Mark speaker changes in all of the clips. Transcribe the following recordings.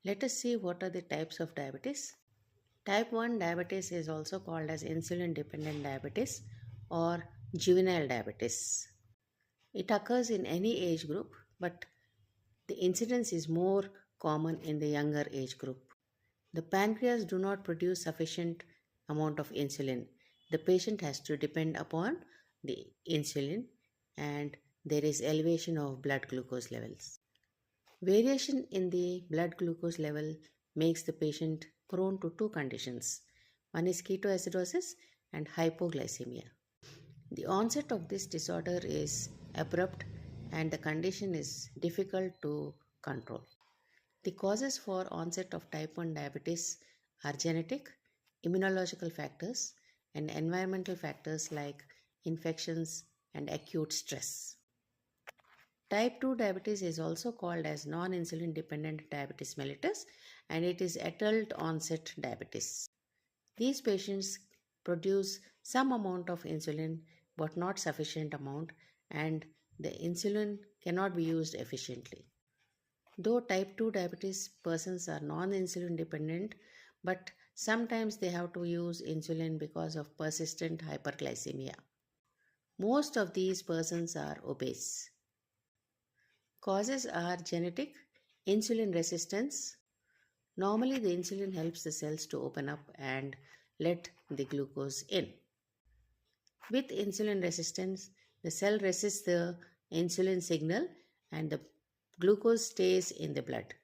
Speaker 1: Let us see what are the types of diabetes. Type 1 diabetes is also called as insulin dependent diabetes or juvenile diabetes. It occurs in any age group, but the incidence is more common in the younger age group. The pancreas do not produce sufficient amount of insulin. The patient has to depend upon the insulin, and there is elevation of blood glucose levels. Variation in the blood glucose level makes the patient prone to two conditions. One is ketoacidosis and hypoglycemia. The onset of this disorder is abrupt and the condition is difficult to control. The causes for onset of type 1 diabetes are genetic, immunological factors, and environmental factors like infections and acute stress. Type 2 diabetes is also called as non-insulin dependent diabetes mellitus, and it is adult onset diabetes. These patients produce some amount of insulin but not sufficient amount, and the insulin cannot be used efficiently. Though type 2 diabetes persons are non-insulin dependent, but sometimes they have to use insulin because of persistent hyperglycemia. Most of these persons are obese. Causes are genetic, insulin resistance. Normally, the insulin helps the cells to open up and let the glucose in. With insulin resistance, the cell resists the insulin signal and the glucose stays in the blood.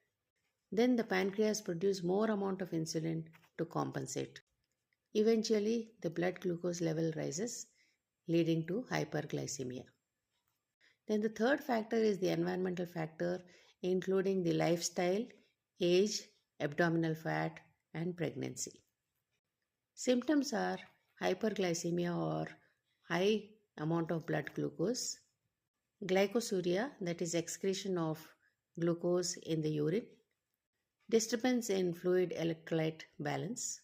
Speaker 1: Then the pancreas produces more amount of insulin to compensate. Eventually, the blood glucose level rises, leading to hyperglycemia. Then the third factor is the environmental factor, including the lifestyle, age, abdominal fat, and pregnancy. Symptoms are hyperglycemia or high amount of blood glucose, glycosuria, that is excretion of glucose in the urine, disturbance in fluid electrolyte balance.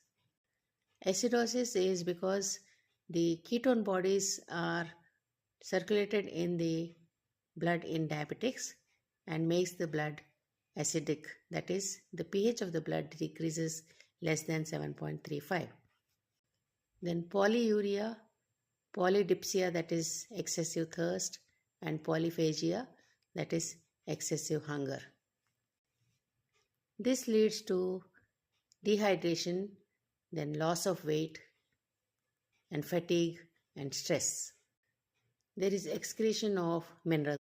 Speaker 1: Acidosis is because the ketone bodies are circulated in the blood in diabetics and makes the blood acidic, that is, the pH of the blood decreases less than 7.35. Then polyuria, polydipsia, that is excessive thirst, and polyphagia, that is excessive hunger. This leads to dehydration, then loss of weight, and fatigue and stress. There is excretion of minerals.